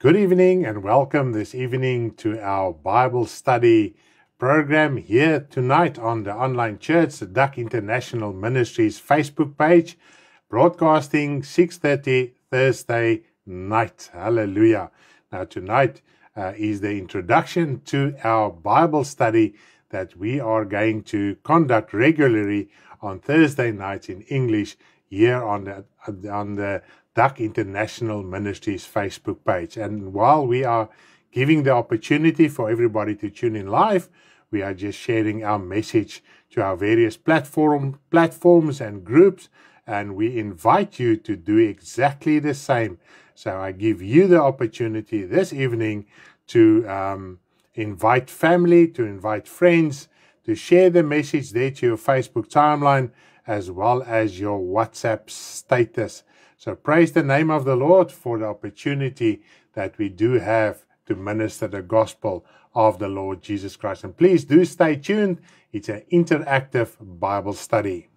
Good evening and welcome this evening to our Bible study program here tonight on the online church, the Duck International Ministries Facebook page, broadcasting 6:30 Thursday night. Hallelujah. Now tonight is the introduction to our Bible study that we are going to conduct regularly on Thursday nights in English here on the Duck International Ministries Facebook page. And while we are giving the opportunity for everybody to tune in live, we are just sharing our message to our various platforms and groups, and we invite you to do exactly the same. So I give you the opportunity this evening to invite family, to invite friends, to share the message there to your Facebook timeline, as well as your WhatsApp status. So praise the name of the Lord for the opportunity that we do have to minister the gospel of the Lord Jesus Christ. And please do stay tuned. It's an interactive Bible study.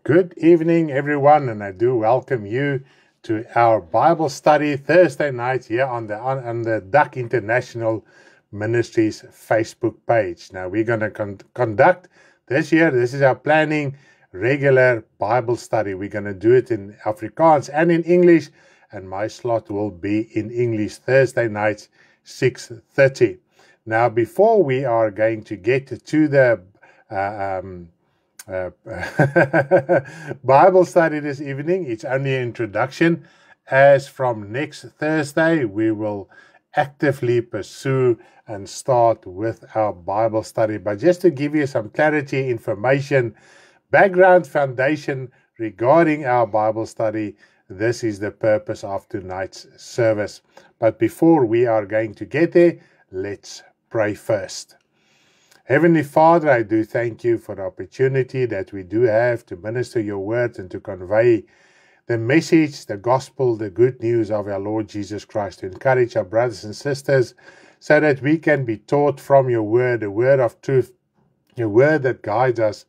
Good evening, everyone, and I do welcome you to our Bible study Thursday night here on the Duck International Ministries Facebook page. Now, we're going to conduct this year, this is our planning, regular Bible study. We're going to do it in Afrikaans and in English, and my slot will be in English Thursday nights, 6:30. Now, before we are going to get to the Bible study this evening, it's only an introduction. As from next Thursday, we will actively pursue and start with our Bible study. But just to give you some clarity, information, background, foundation regarding our Bible study, this is the purpose of tonight's service. But before we are going to get there, let's pray first. Heavenly Father, I do thank you for the opportunity that we do have to minister your word and to convey the message, the gospel, the good news of our Lord Jesus Christ, to encourage our brothers and sisters so that we can be taught from your word, the word of truth, your word that guides us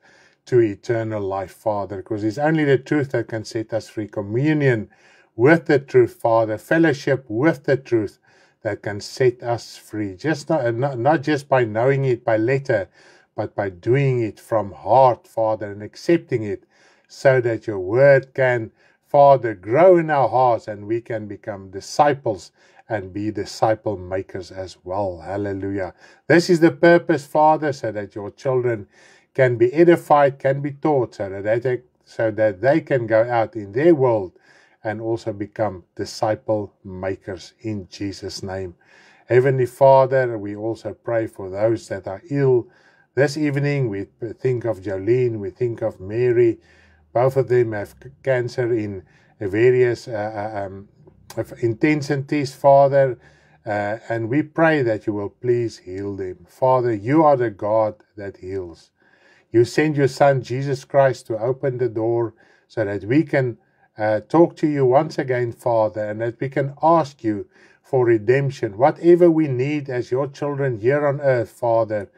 to eternal life, Father, because it's only the truth that can set us free. Communion with the truth, Father, fellowship with the truth that can set us free. Just not just by knowing it by letter, but by doing it from heart, Father, and accepting it so that your word can, Father, grow in our hearts and we can become disciples and be disciple makers as well. Hallelujah. This is the purpose, Father, so that your children can be edified, can be taught, so that they can go out in their world and also become disciple makers in Jesus' name. Heavenly Father, we also pray for those that are ill this evening. We think of Jolene, we think of Mary. Both of them have cancer in various intensities, Father, and we pray that you will please heal them. Father, you are the God that heals. You send your Son, Jesus Christ, to open the door so that we can talk to you once again, Father, and that we can ask you for redemption. Whatever we need as your children here on earth, Father,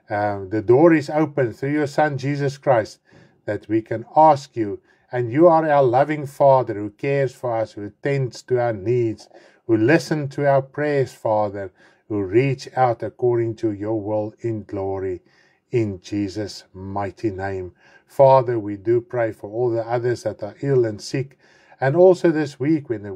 the door is open through your Son, Jesus Christ, that we can ask you. And you are our loving Father who cares for us, who tends to our needs, who listens to our prayers, Father, who reach out according to your will in glory. In Jesus' mighty name. Father, we do pray for all the others that are ill and sick. And also this week, when the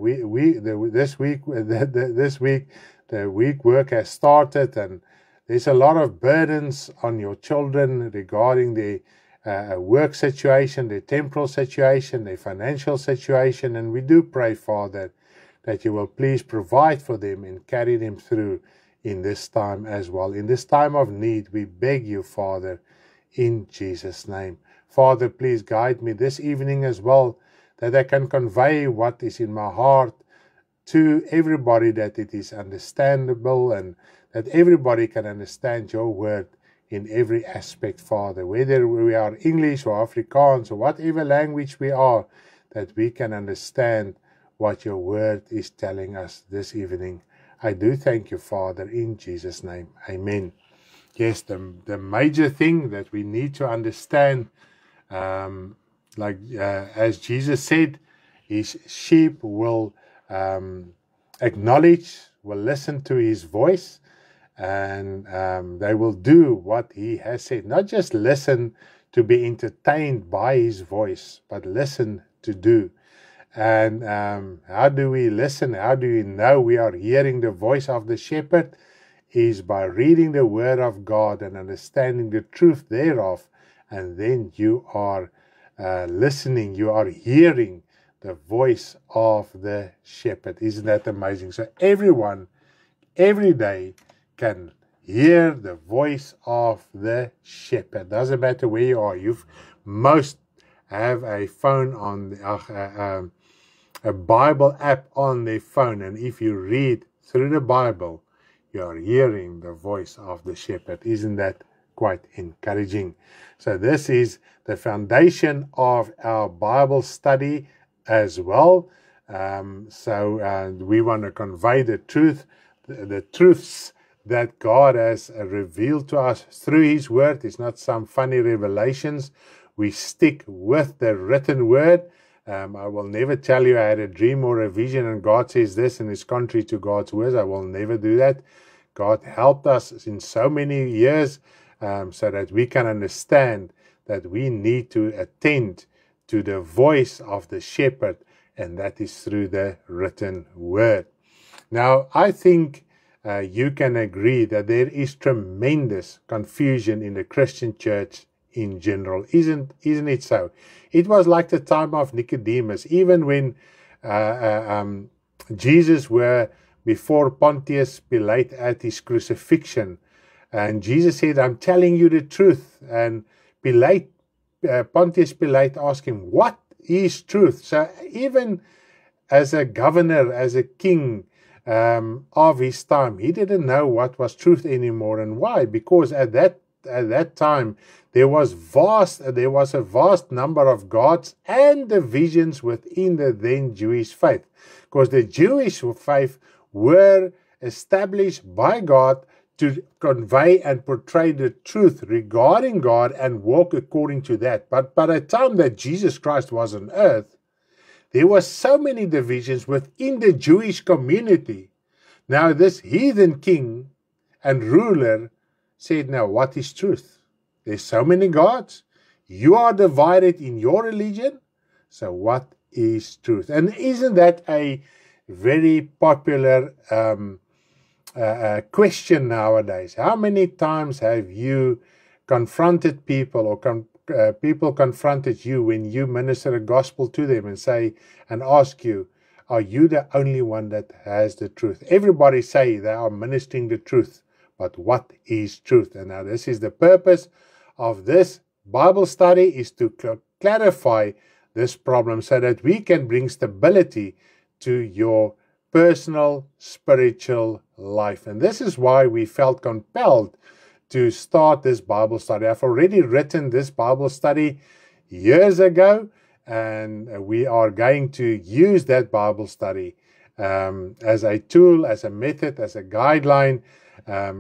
week work has started, and there's a lot of burdens on your children regarding their work situation, their temporal situation, their financial situation. And we do pray, Father, that you will please provide for them and carry them through in this time as well. In this time of need, we beg you, Father, in Jesus' name. Father, please guide me this evening as well, that I can convey what is in my heart to everybody, that it is understandable and that everybody can understand your word in every aspect, Father, whether we are English or Afrikaans or whatever language we are, that we can understand what your word is telling us this evening. I do thank you, Father, in Jesus' name. Amen. Yes, the major thing that we need to understand, as Jesus said, his sheep will acknowledge, will listen to his voice, and they will do what he has said. Not just listen to be entertained by his voice, but listen to do. And how do we listen? How do we know we are hearing the voice of the shepherd? Is by reading the word of God and understanding the truth thereof. And then you are listening, you are hearing the voice of the shepherd. Isn't that amazing? So everyone, every day, can hear the voice of the shepherd. Doesn't matter where you are. Most have a phone on a Bible app on their phone, and if you read through the Bible, you are hearing the voice of the shepherd. Isn't that quite encouraging? So this is the foundation of our Bible study as well. So we want to convey the truth, the truths that God has revealed to us through his word. It's not some funny revelations. We stick with the written word. I will never tell you I had a dream or a vision and God says this and it's contrary to God's words. I will never do that. God helped us in so many years so that we can understand that we need to attend to the voice of the shepherd, and that is through the written word. Now, I think you can agree that there is tremendous confusion in the Christian church in general. Isn't it so? It was like the time of Nicodemus, even when Jesus were before Pontius Pilate at his crucifixion. And Jesus said, I'm telling you the truth. And Pontius Pilate asked him, what is truth? So even as a governor, as a king of his time, he didn't know what was truth anymore. And why? Because at that time, there was a vast number of gods and divisions within the then Jewish faith. Because the Jewish faith were established by God to convey and portray the truth regarding God and walk according to that. But by the time that Jesus Christ was on earth, there were so many divisions within the Jewish community. Now this heathen king and ruler said, now what is truth? There's so many gods. You are divided in your religion. So what is truth? And isn't that a very popular question nowadays? How many times have you confronted people or people confronted you when you minister the gospel to them and ask you, are you the only one that has the truth? Everybody say they are ministering the truth, but what is truth? And now this is the purpose of this Bible study, is to clarify this problem so that we can bring stability to your personal spiritual life. And this is why we felt compelled to start this Bible study. I've already written this Bible study years ago, and we are going to use that Bible study as a tool, as a method, as a guideline,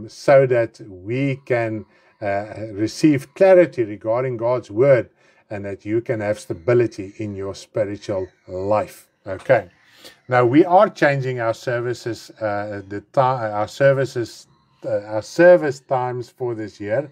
so that we can receive clarity regarding God's Word, and that you can have stability in your spiritual life. Okay. Now we are changing our services, our service times for this year.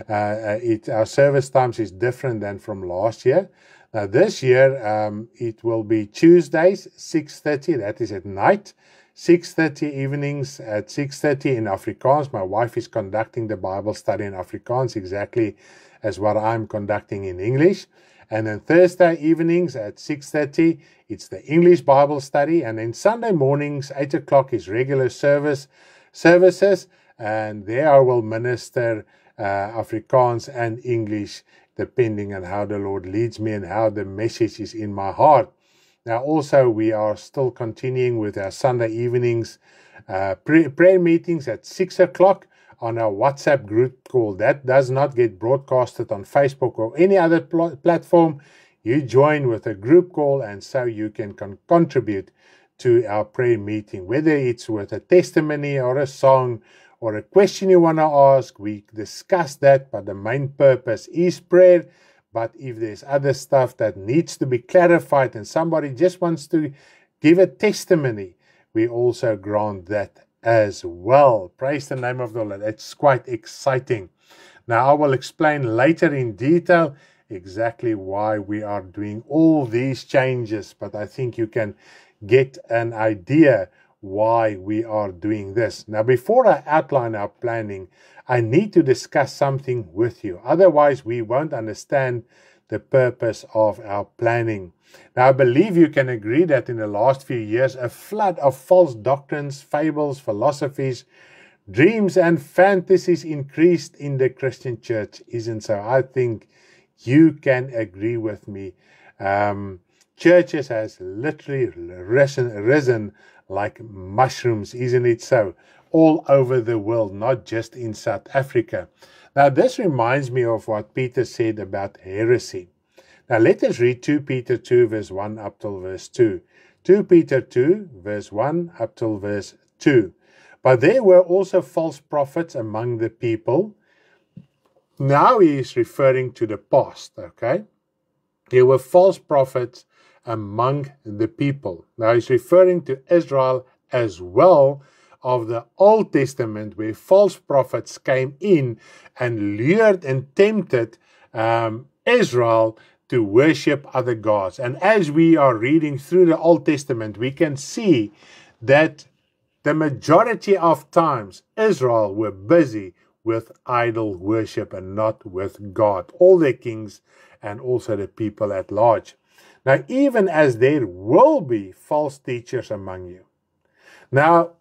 Our service times is different than from last year. Now this year it will be Tuesdays 6:30. That is at night. 6:30 evenings at 6:30 in Afrikaans. My wife is conducting the Bible study in Afrikaans, exactly as what I'm conducting in English. And then Thursday evenings at 6:30, it's the English Bible study. And then Sunday mornings, 8 o'clock is regular services. And there I will minister Afrikaans and English, depending on how the Lord leads me and how the message is in my heart. Now, also, we are still continuing with our Sunday evenings prayer meetings at 6 o'clock on our WhatsApp group call. That does not get broadcasted on Facebook or any other platform. You join with a group call, and so you can contribute to our prayer meeting, whether it's with a testimony or a song or a question you want to ask. We discuss that, but the main purpose is prayer. But if there's other stuff that needs to be clarified and somebody just wants to give a testimony, we also grant that as well. Praise the name of the Lord. It's quite exciting. Now I will explain later in detail exactly why we are doing all these changes, but I think you can get an idea why we are doing this. Now, before I outline our planning, I need to discuss something with you. Otherwise, we won't understand the purpose of our planning. Now, I believe you can agree that in the last few years, a flood of false doctrines, fables, philosophies, dreams, and fantasies increased in the Christian church, isn't so? I think you can agree with me. Churches has literally risen like mushrooms, isn't it so? All over the world, not just in South Africa. Now, this reminds me of what Peter said about heresy. Now, let us read 2 Peter 2, verse 1 up till verse 2. 2 Peter 2, verse 1 up till verse 2. But there were also false prophets among the people. Now he is referring to the past, okay? There were false prophets among the people. Now he's referring to Israel as well of the Old Testament, where false prophets came in and lured and tempted Israel to worship other gods. And as we are reading through the Old Testament, we can see that the majority of times Israel were busy with idol worship and not with God, all their kings and also the people at large. Now, even as there will be false teachers among you. Now,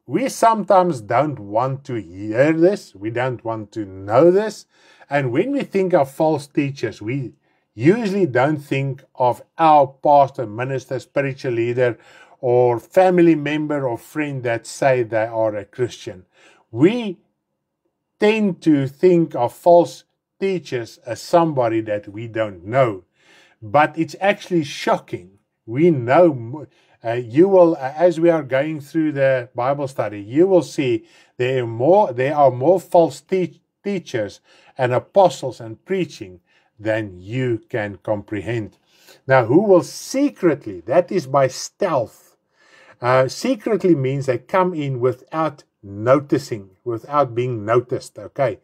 we sometimes don't want to hear this. We don't want to know this. And when we think of false teachers, we usually don't think of our pastor, minister, spiritual leader, or family member or friend that say they are a Christian. We tend to think of false teachers as somebody that we don't know. But it's actually shocking. We know, you will, as we are going through the Bible study, you will see there are more false teachers and apostles and preaching than you can comprehend. Now, who will secretly, that is by stealth. Secretly means they come in without noticing, without being noticed, okay?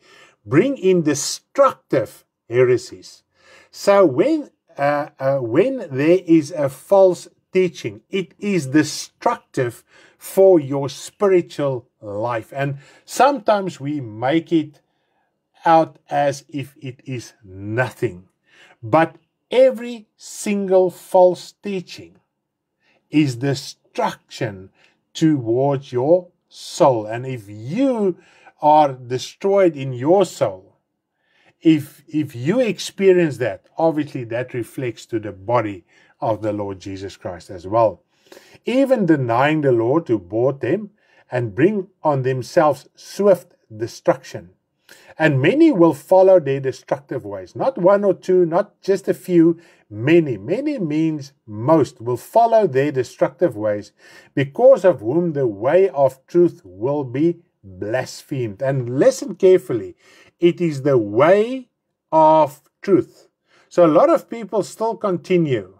Bring in destructive heresies. So when there is a false teaching, it is destructive for your spiritual life. And sometimes we make it out as if it is nothing. But every single false teaching is destruction towards your soul. And if you are destroyed in your soul, if you experience that, obviously that reflects to the body of the Lord Jesus Christ as well. Even denying the Lord who bought them and bring on themselves swift destruction. And many will follow their destructive ways. Not one or two, not just a few, many means most, will follow their destructive ways, because of whom the way of truth will be blasphemed. And listen carefully, it is the way of truth. So a lot of people still continue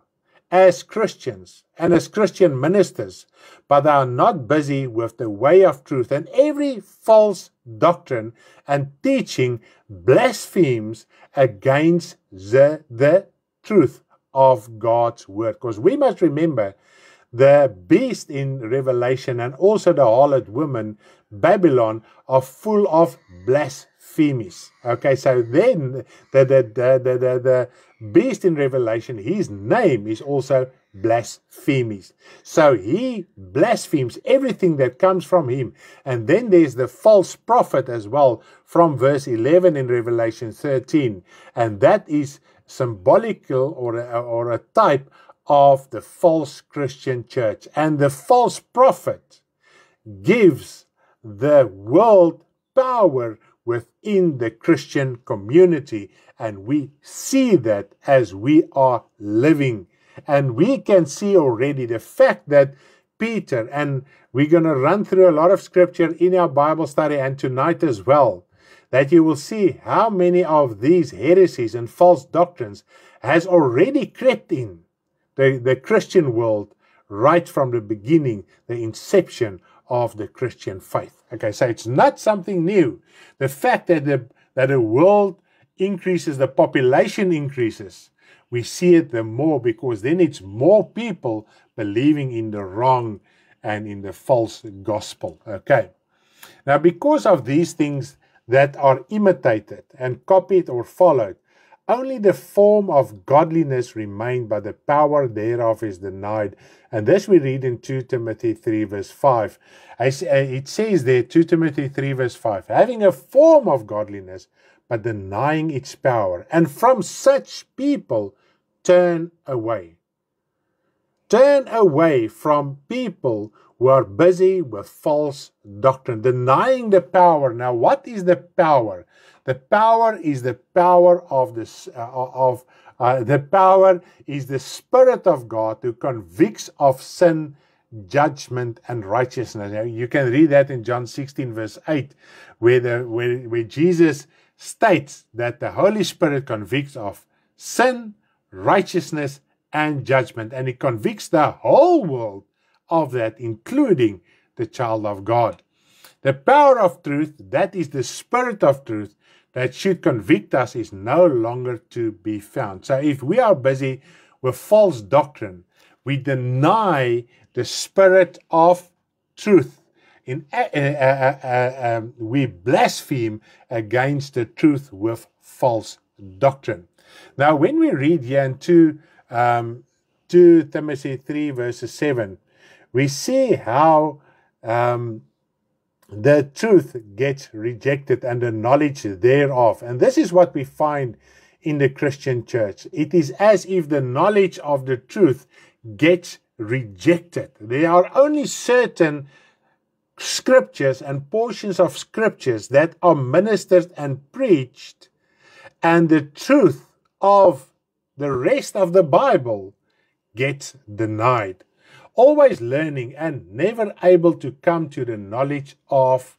as Christians and as Christian ministers, but they are not busy with the way of truth. And every false doctrine and teaching blasphemes against the truth of God's word. Because we must remember, the beast in Revelation and also the harlot woman, Babylon, are full of blasphemies. Okay, so then the beast in Revelation, his name is also blasphemies. So he blasphemes everything that comes from him. And then there's the false prophet as well, from verse 11 in Revelation 13. And that is symbolical or a type of the false Christian church. And the false prophet gives the world power within the Christian community. And we see that as we are living. And we can see already the fact that Peter, and we're going to run through a lot of scripture in our Bible study and tonight as well, that you will see how many of these heresies and false doctrines has already crept in the Christian world right from the beginning, the inception of the Christian faith. Okay, so it's not something new. The fact that the world increases, the population increases, we see it the more, because then it's more people believing in the wrong and in the false gospel. Okay, now because of these things that are imitated and copied or followed, only the form of godliness remained, but the power thereof is denied. And this we read in 2 Timothy 3 verse 5. It says there, 2 Timothy 3 verse 5, having a form of godliness, but denying its power. And from such people turn away. Turn away from people who are busy with false doctrine, denying the power. Now, what is the power? The power is the power of the power is the Spirit of God who convicts of sin, judgment, and righteousness. Now, you can read that in John 16 verse 8, where Jesus states that the Holy Spirit convicts of sin, righteousness, and judgment, and He convicts the whole world of that, including the child of God. The power of truth, that is the Spirit of truth, that should convict us, is no longer to be found. So if we are busy with false doctrine, we deny the Spirit of truth. We blaspheme against the truth with false doctrine. Now, when we read here in 2 Timothy 3 verses 7, we see how the truth gets rejected and the knowledge thereof. And this is what we find in the Christian church. It is as if the knowledge of the truth gets rejected. There are only certain scriptures and portions of scriptures that are ministered and preached, and the truth of the rest of the Bible gets denied. Always learning and never able to come to the knowledge of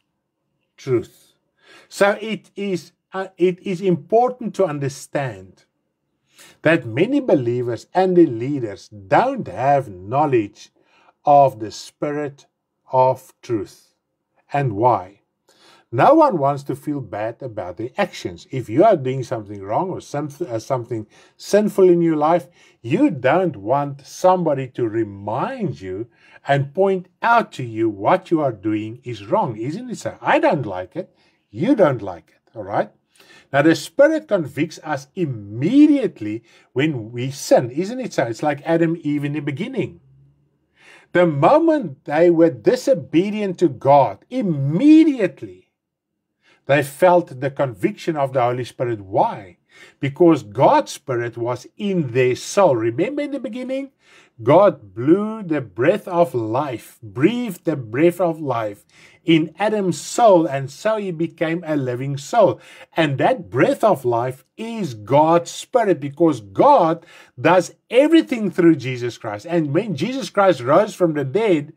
truth. So it is important to understand that many believers and the leaders don't have knowledge of the Spirit of truth. And why? No one wants to feel bad about their actions. If you are doing something wrong or something sinful in your life, you don't want somebody to remind you and point out to you what you are doing is wrong, isn't it so? I don't like it. You don't like it, all right? Now, the Spirit convicts us immediately when we sin, isn't it so? It's like Adam and Eve in the beginning. The moment they were disobedient to God, immediately they felt the conviction of the Holy Spirit. Why? Because God's Spirit was in their soul. Remember in the beginning, God blew the breath of life, breathed the breath of life in Adam's soul, and so he became a living soul. And that breath of life is God's Spirit, because God does everything through Jesus Christ. And when Jesus Christ rose from the dead,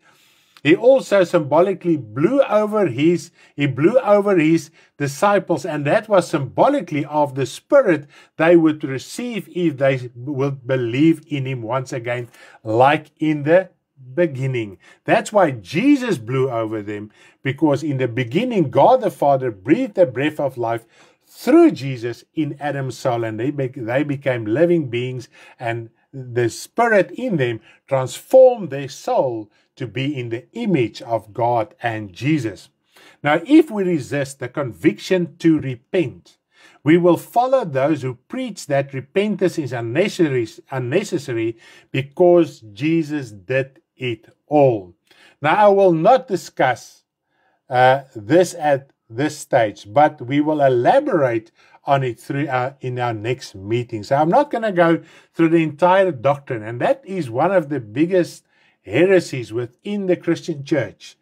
he also symbolically blew over his disciples, and that was symbolically of the Spirit they would receive if they would believe in him once again, like in the beginning. That's why Jesus blew over them, because in the beginning, God the Father breathed the breath of life through Jesus in Adam's soul, and they became living beings, and the Spirit in them transformed their soul to be in the image of God and Jesus. Now, if we resist the conviction to repent, we will follow those who preach that repentance is unnecessary because Jesus did it all. Now, I will not discuss this at this stage, but we will elaborate on it in our next meeting. So I'm not going to go through the entire doctrine, and that is one of the biggest heresies within the Christian church,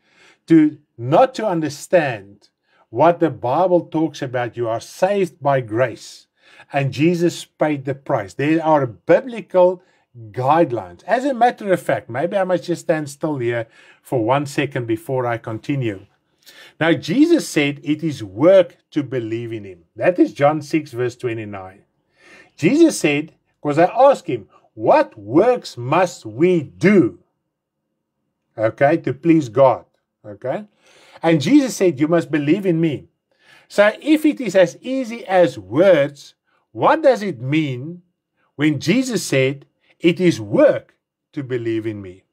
not to understand what the Bible talks about. You are saved by grace, and Jesus paid the price. There are biblical guidelines. As a matter of fact, maybe I must just stand still here for 1 second before I continue. Now, Jesus said it is work to believe in him. That is John 6 verse 29. Jesus said, because I asked him, what works must we do? Okay, to please God. Okay. And Jesus said, you must believe in me. So if it is as easy as words, what does it mean when Jesus said, it is work to believe in me?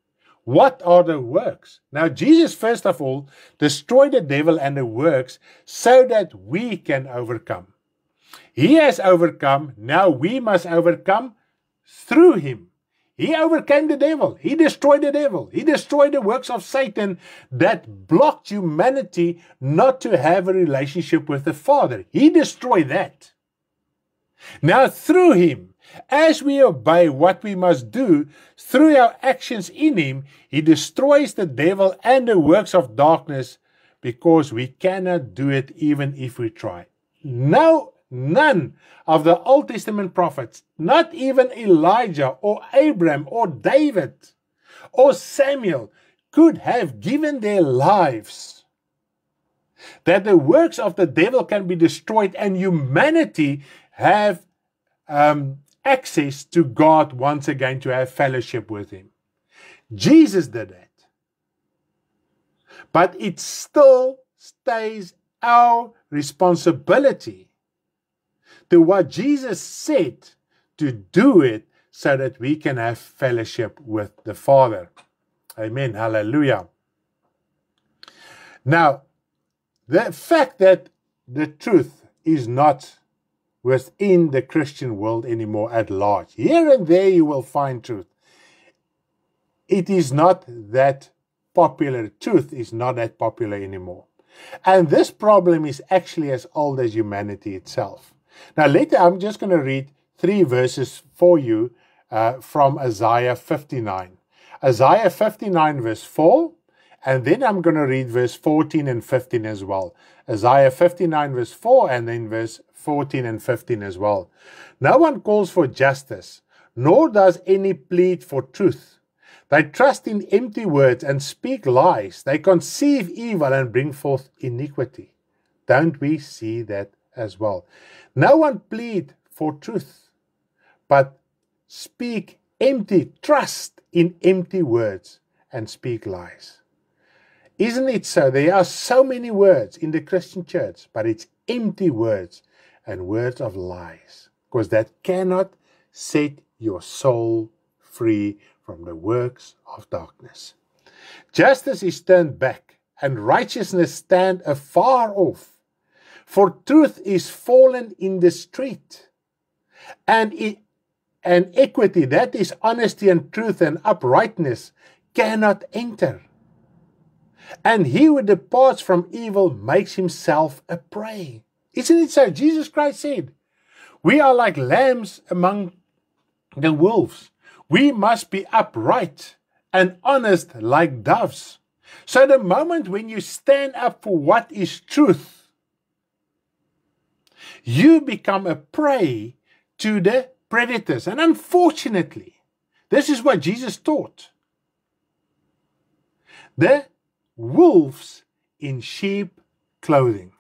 What are the works? Now, Jesus, first of all, destroyed the devil and the works so that we can overcome. He has overcome. Now we must overcome through him. He overcame the devil. He destroyed the devil. He destroyed the works of Satan that blocked humanity not to have a relationship with the Father. He destroyed that. Now through him, as we obey what we must do through our actions in him, he destroys the devil and the works of darkness, because we cannot do it even if we try. No, none of the Old Testament prophets, not even Elijah or Abraham or David or Samuel, could have given their lives that the works of the devil can be destroyed and humanity have access to God once again, to have fellowship with him. Jesus did that. But it still stays our responsibility to what Jesus said, to do it so that we can have fellowship with the Father. Amen. Hallelujah. Now, the fact that the truth is not within the Christian world anymore at large. Here and there you will find truth. It is not that popular. Truth is not that popular anymore. And this problem is actually as old as humanity itself. Now later I'm just going to read 3 verses for you from Isaiah 59. Isaiah 59 verse 4, and then I'm going to read verse 14 and 15 as well. Isaiah 59 verse 4 and then verse 14 and 15 as well. No one calls for justice, nor does any plead for truth. They trust in empty words and speak lies. They conceive evil and bring forth iniquity. Don't we see that as well? No one plead for truth, but speak empty, trust in empty words and speak lies. Isn't it so? There are so many words in the Christian church, but it's empty words and words of lies, because that cannot set your soul free from the works of darkness. Justice is turned back, and righteousness stand afar off. For truth is fallen in the street, and equity, that is honesty and truth and uprightness, cannot enter. And he who departs from evil makes himself a prey. Isn't it so? Jesus Christ said, we are like lambs among the wolves. We must be upright and honest like doves. So the moment when you stand up for what is truth, you become a prey to the predators. And unfortunately, this is what Jesus taught. The wolves in sheep clothing.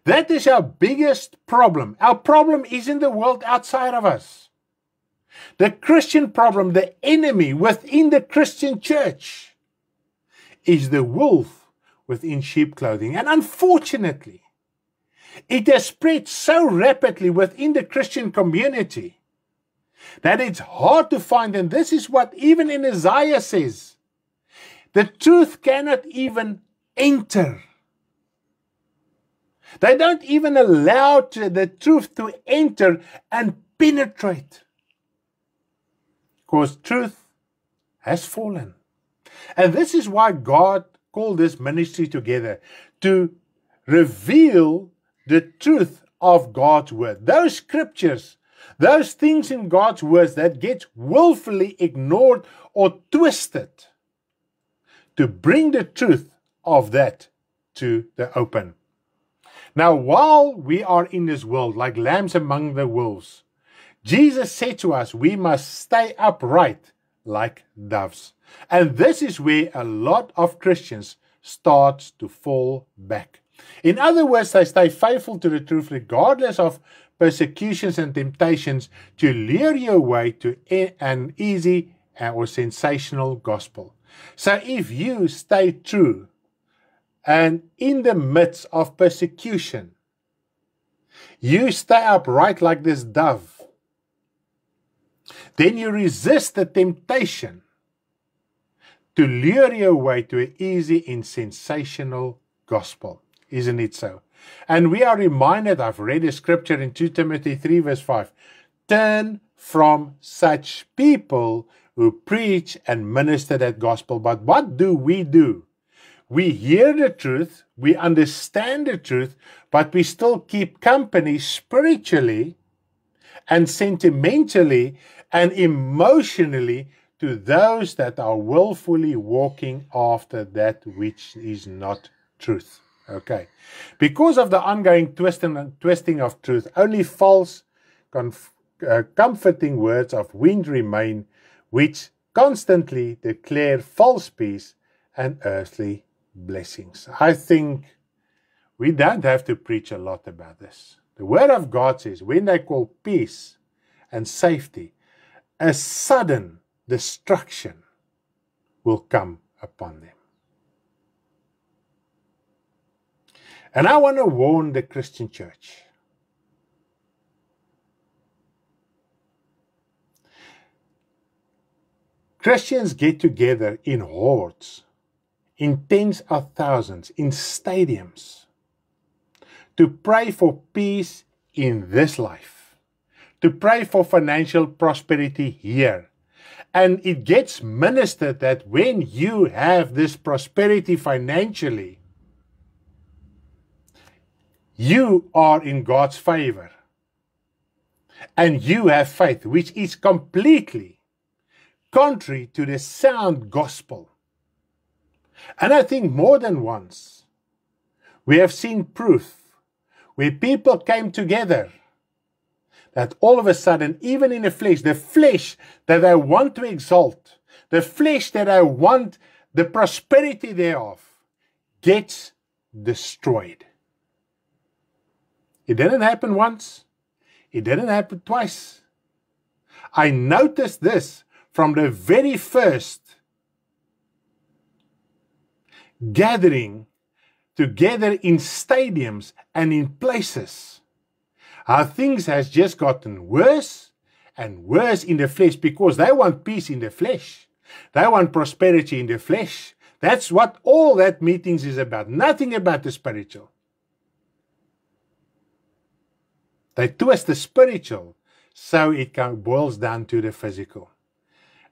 That is our biggest problem. Our problem isn't the world outside of us. The Christian problem, the enemy within the Christian church, is the wolf within sheep clothing. And unfortunately, it has spread so rapidly within the Christian community that it's hard to find. And this is what even in Isaiah says. The truth cannot even enter. They don't even allow the truth to enter and penetrate. Because truth has fallen. And this is why God called this ministry together, to reveal the truth of God's word. Those scriptures, those things in God's words that get willfully ignored or twisted, to bring the truth of that to the open. Now, while we are in this world like lambs among the wolves, Jesus said to us, we must stay upright like doves. And this is where a lot of Christians start to fall back. In other words, they stay faithful to the truth regardless of persecutions and temptations to lure you away to an easy or sensational gospel. So if you stay true and in the midst of persecution, you stay upright like this dove, then you resist the temptation to lure you away to an easy and sensational gospel. Isn't it so? And we are reminded, I've read a scripture in 2 Timothy 3 verse 5, turn from such people who preach and minister that gospel. But what do? We hear the truth, we understand the truth, but we still keep company spiritually and sentimentally and emotionally to those that are willfully walking after that which is not truth. Okay. Because of the ongoing twisting of truth, only false, comforting words of wind remain, which constantly declare false peace and earthly blessings. I think we don't have to preach a lot about this. The Word of God says, when they call peace and safety, a sudden destruction will come upon them. And I want to warn the Christian church. Christians get together in hordes, in tens of thousands, in stadiums, to pray for peace in this life, to pray for financial prosperity here. And it gets ministered that when you have this prosperity financially, you are in God's favor. And you have faith, which is completely contrary to the sound gospel. And I think more than once, we have seen proof where people came together that all of a sudden, even in the flesh that I want to exalt, the flesh that I want the prosperity thereof, gets destroyed. It didn't happen once. It didn't happen twice. I noticed this from the very first gathering together in stadiums and in places. How things has just gotten worse and worse in the flesh because they want peace in the flesh. They want prosperity in the flesh. That's what all that meetings is about. Nothing about the spiritual. They twist the spiritual so it boils down to the physical.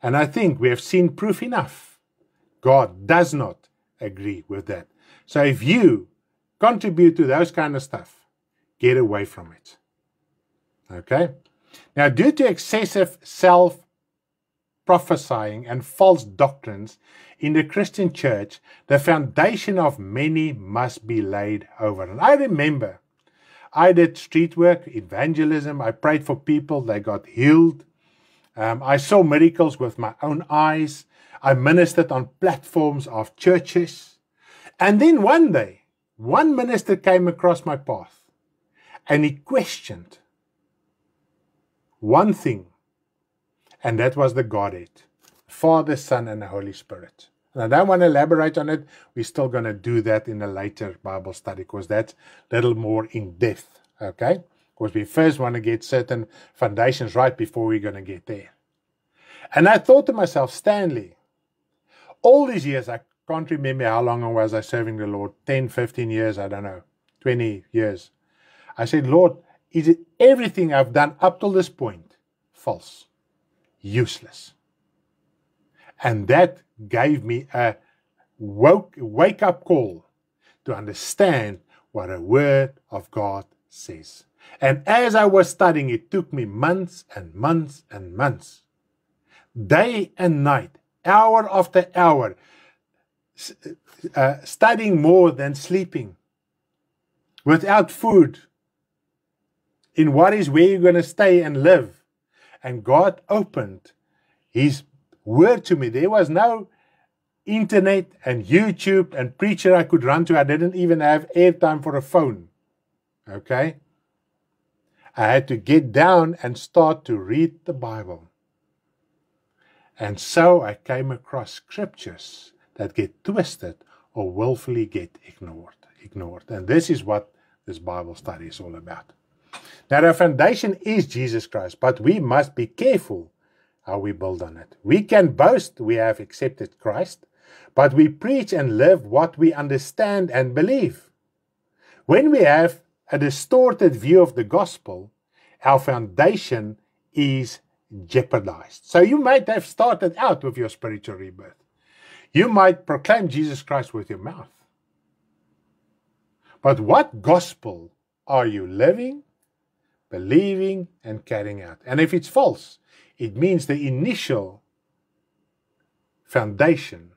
And I think we have seen proof enough. God does not agree with that. So if you contribute to those kind of stuff, get away from it. Okay? Now, due to excessive self-promotion prophesying and false doctrines in the Christian church, the foundation of many must be laid over. And I remember I did street work, evangelism. I prayed for people. They got healed. I saw miracles with my own eyes. I ministered on platforms of churches. And then one day, one minister came across my path and he questioned one thing, and that was the Godhead, Father, Son, and the Holy Spirit. And I don't want to elaborate on it. We're still going to do that in a later Bible study because that's a little more in depth, okay? Because we first want to get certain foundations right before we're going to get there. And I thought to myself, Stanley, all these years, I can't remember how long was I serving the Lord, 10, 15 years, I don't know, 20 years. I said, Lord, is it everything I've done up till this point false, useless? And that gave me a wake-up call to understand what a word of God says. And as I was studying, it took me months and months and months, day and night, hour after hour, studying more than sleeping, without food, in what is where you're going to stay and live. And God opened His word to me. There was no internet and YouTube and preacher I could run to. I didn't even have airtime for a phone. Okay? I had to get down and start to read the Bible. And so I came across scriptures that get twisted or willfully get ignored. And this is what this Bible study is all about. Now, the foundation is Jesus Christ, but we must be careful how we build on it. We can boast we have accepted Christ, but we preach and live what we understand and believe. When we have a distorted view of the gospel, our foundation is jeopardized. So you might have started out with your spiritual rebirth. You might proclaim Jesus Christ with your mouth. But what gospel are you living, believing, and carrying out? And if it's false, it means the initial foundation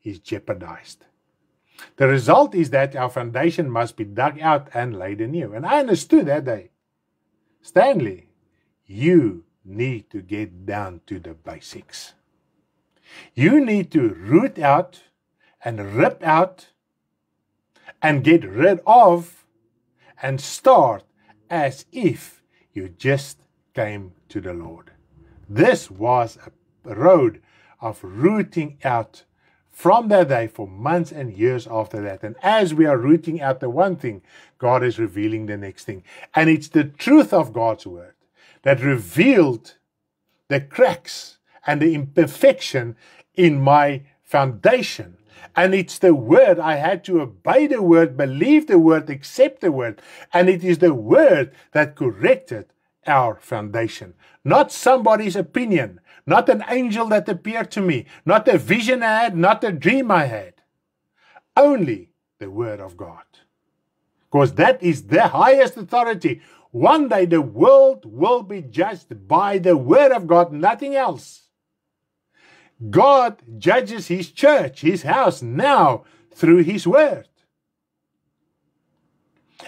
is jeopardized. The result is that our foundation must be dug out and laid anew. And I understood that day. Stanley, you need to get down to the basics. You need to root out and rip out and get rid of and start as if you just came to the Lord. This was a road of rooting out from that day for months and years after that. And as we are rooting out the one thing, God is revealing the next thing. And it's the truth of God's word that revealed the cracks and the imperfection in my foundation. And it's the word. I had to obey the word, believe the word, accept the word. And it is the word that corrected our foundation. Not somebody's opinion, not an angel that appeared to me, not a vision I had, not a dream I had. Only the word of God. Because that is the highest authority. One day the world will be judged by the word of God, nothing else. God judges His church, His house now through His word.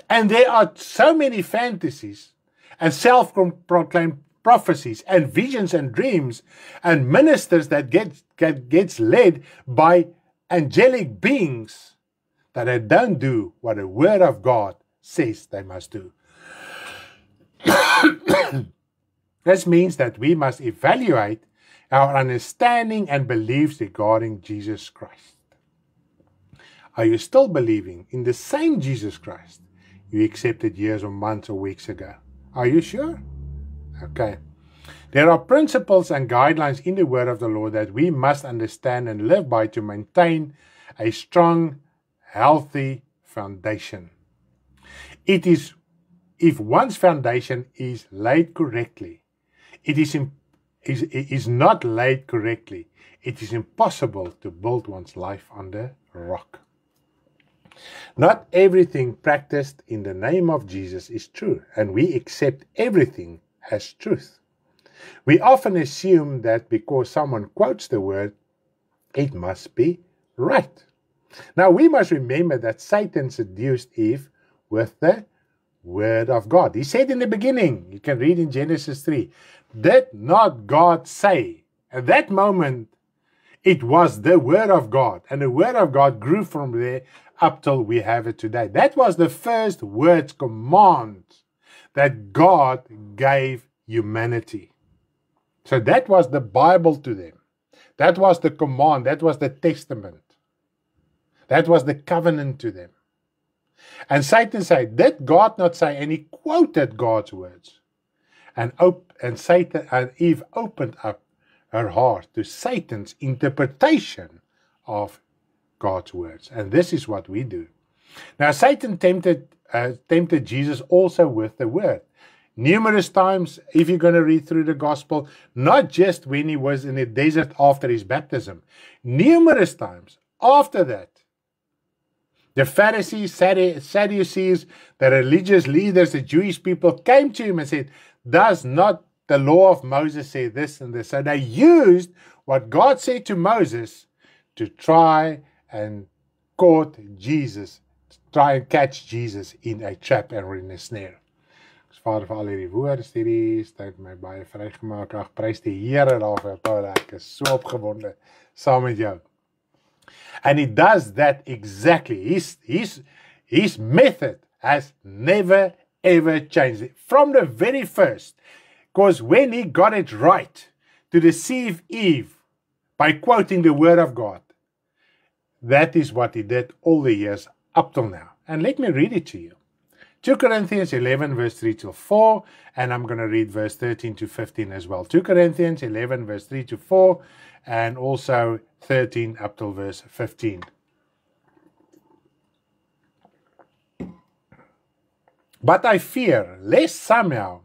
And there are so many fantasies and self-proclaimed prophecies and visions and dreams and ministers that gets led by angelic beings that they don't do what the word of God says they must do. This means that we must evaluate our understanding and beliefs regarding Jesus Christ. Are you still believing in the same Jesus Christ you accepted years or months or weeks ago? Are you sure? Okay. There are principles and guidelines in the word of the Lord that we must understand and live by to maintain a strong, healthy foundation. It is, if one's foundation is laid correctly, it is not laid correctly, it is impossible to build one's life on the rock. Not everything practiced in the name of Jesus is true, and we accept everything as truth. We often assume that because someone quotes the word, it must be right. Now, we must remember that Satan seduced Eve with the word of God. He said in the beginning, you can read in Genesis 3, did not God say? At that moment, it was the word of God. And the word of God grew from there up till we have it today. That was the first word command that God gave humanity. So that was the Bible to them. That was the command. That was the testament. That was the covenant to them. And Satan said, did God not say? And he quoted God's words. And Eve opened up her heart to Satan's interpretation of God's words. And this is what we do. Now, Satan tempted Jesus also with the word. Numerous times, if you're going to read through the gospel, not just when he was in the desert after his baptism, numerous times after that, the Pharisees, Sadducees, the religious leaders, the Jewish people came to him and said, does not the law of Moses say this and this? So they used what God said to Moses to try and try and catch Jesus in a trap and in a snare. Vader, vir al hierdie woorde, studies, het my baie vrygemaak. Ag, prys die Here daarvoor, Paul. Ek is so opgewonde saam met jou. And he does that exactly. His method has never, ever changed. From the very first. Because when he got it right to deceive Eve by quoting the word of God, that is what he did all the years up till now. And let me read it to you. 2 Corinthians 11 verse 3 to 4, and I'm going to read verse 13 to 15 as well. 2 Corinthians 11 verse 3 to 4, and also 13 up till verse 15. But I fear, lest somehow,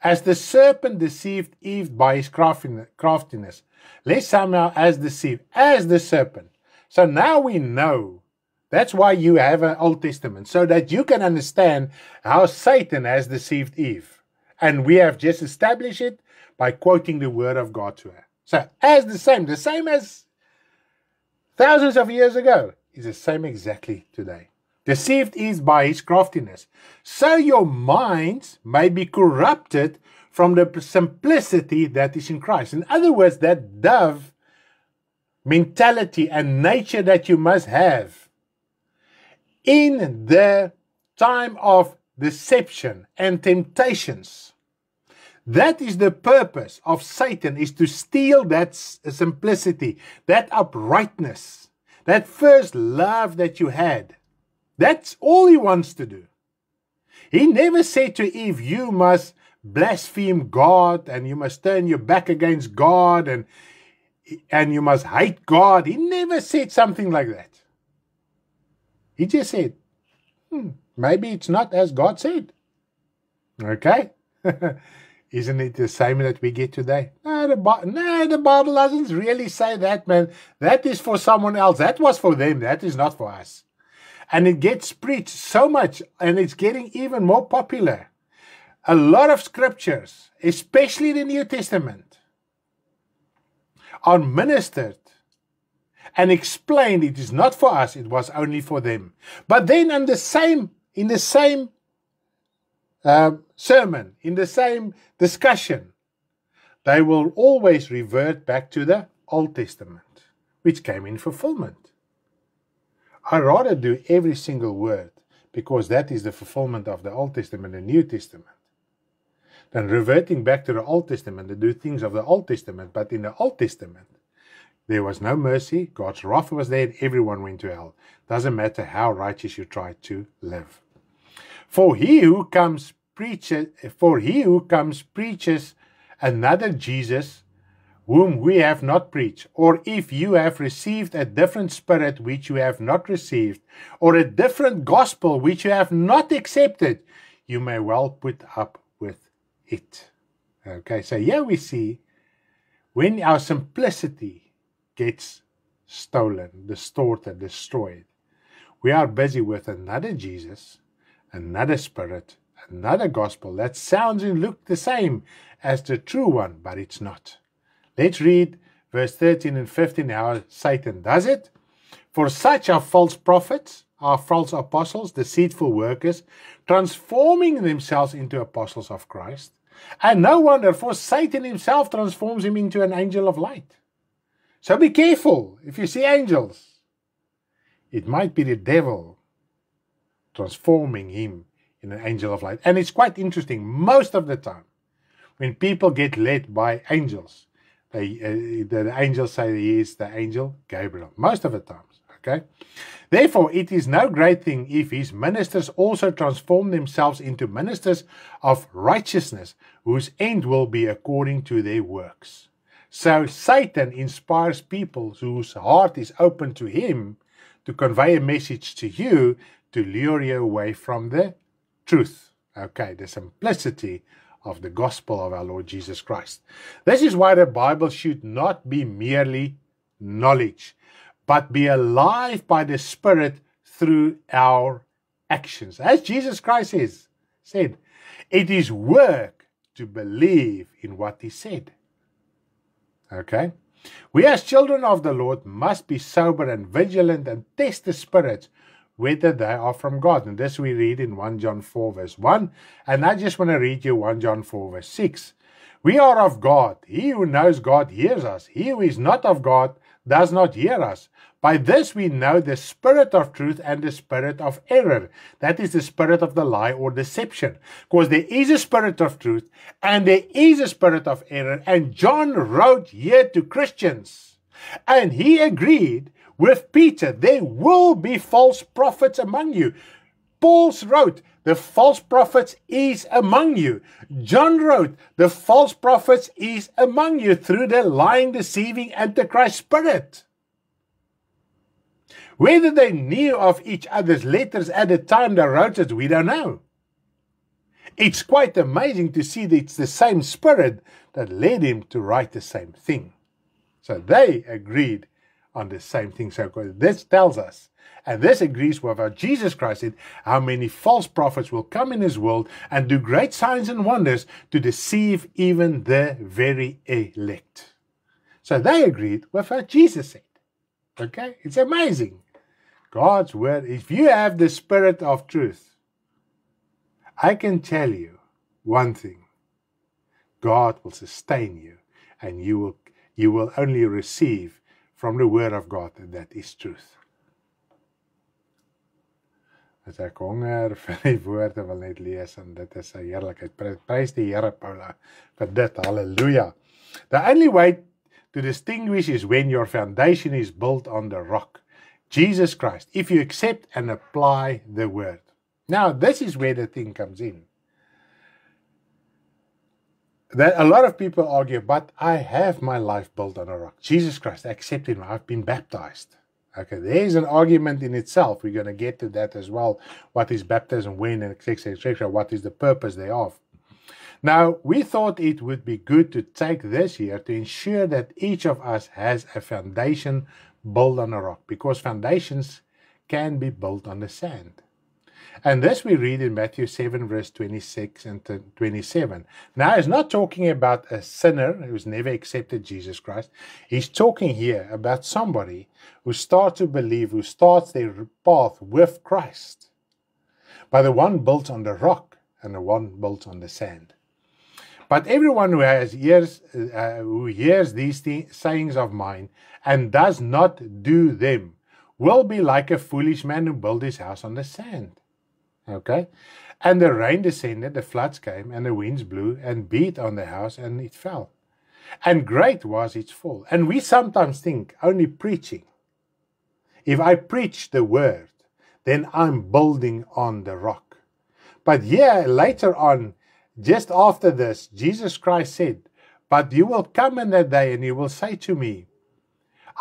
as the serpent deceived Eve by his craftiness, lest somehow as the serpent. So now we know. That's why you have an Old Testament, so that you can understand how Satan has deceived Eve. And we have just established it by quoting the word of God to her. So as the same as thousands of years ago, is the same exactly today. Deceived Eve by his craftiness. So your minds may be corrupted from the simplicity that is in Christ. In other words, that dove mentality and nature that you must have in the time of deception and temptations. That is the purpose of Satan, is to steal that simplicity, that uprightness, that first love that you had. That's all he wants to do. He never said to Eve, you must blaspheme God and you must turn your back against God and you must hate God. He never said something like that. He just said, maybe it's not as God said. Okay? Isn't it the same that we get today? No, the Bible doesn't really say that, man. That is for someone else. That was for them. That is not for us. And it gets preached so much, and it's getting even more popular. A lot of scriptures, especially the New Testament, are ministered and explained it is not for us, it was only for them. But then in the same sermon, in the same discussion, they will always revert back to the Old Testament, which came in fulfillment. I'd rather do every single word, because that is the fulfillment of the Old Testament and New Testament, than reverting back to the Old Testament to do things of the Old Testament. But in the Old Testament, there was no mercy. God's wrath was there, and everyone went to hell. Doesn't matter how righteous you try to live. For he who comes preaches another Jesus, whom we have not preached, or if you have received a different spirit which you have not received, or a different gospel which you have not accepted, you may well put up with it. Okay, so here we see when our simplicity gets stolen, distorted, destroyed, we are busy with another Jesus, another spirit, another gospel that sounds and looks the same as the true one, but it's not. Let's read verse 13 and 15 how Satan does it. For such are false prophets, are false apostles, deceitful workers, transforming themselves into apostles of Christ. And no wonder, for Satan himself transforms him into an angel of light. So be careful if you see angels. It might be the devil transforming him in an angel of light. And it's quite interesting. Most of the time, when people get led by angels, the angels say he is the angel Gabriel. Most of the times, okay? Therefore, it is no great thing if his ministers also transform themselves into ministers of righteousness, whose end will be according to their works. So Satan inspires people whose heart is open to him to convey a message to you to lure you away from the truth. Okay, the simplicity of the gospel of our Lord Jesus Christ. This is why the Bible should not be merely knowledge, but be alive by the Spirit through our actions. As Jesus Christ said, it is work to believe in what he said. Okay? We as children of the Lord must be sober and vigilant and test the spirits whether they are from God. And this we read in 1 John 4 verse 1. And I just want to read you 1 John 4 verse 6. We are of God. He who knows God hears us. He who is not of God does not hear us. By this we know the spirit of truth and the spirit of error. That is the spirit of the lie or deception. Because there is a spirit of truth and there is a spirit of error. And John wrote here to Christians. And he agreed with Peter, there will be false prophets among you. Paul wrote, the false prophets is among you. John wrote, the false prophets is among you through the lying, deceiving Antichrist spirit. Whether they knew of each other's letters at the time they wrote it, we don't know. It's quite amazing to see that it's the same spirit that led him to write the same thing. So they agreed on the same thing. So this tells us, and this agrees with what Jesus Christ said, how many false prophets will come in his world and do great signs and wonders to deceive even the very elect. So they agreed with what Jesus said. Okay? It's amazing. God's word, if you have the spirit of truth, I can tell you one thing. God will sustain you, and you will only receive from the word of God that is truth. As ek honger vir die woorde wil net lees, en dit is 'n heerlikheid. Prys die Here, Paula, vir dit. Hallelujah. The only way to distinguish is when your foundation is built on the rock, Jesus Christ, if you accept and apply the word. Now, this is where the thing comes in. That a lot of people argue, but I have my life built on a rock. Jesus Christ, I accepted him. I've been baptized. Okay, there's an argument in itself. We're going to get to that as well. What is baptism, when, and etc., etc. What is the purpose thereof? Now, we thought it would be good to take this here to ensure that each of us has a foundation built on a rock, because foundations can be built on the sand. And this we read in Matthew 7 verse 26 and 27. Now, he's not talking about a sinner who's never accepted Jesus Christ. He's talking here about somebody who starts to believe, who starts their path with Christ. By the one built on the rock and the one built on the sand. But everyone who hears these sayings of mine and does not do them will be like a foolish man who built his house on the sand. Okay? And the rain descended, the floods came, and the winds blew and beat on the house, and it fell. And great was its fall. And we sometimes think only preaching. If I preach the word, then I'm building on the rock. But yeah, later on, just after this, Jesus Christ said, but you will come in that day and you will say to me,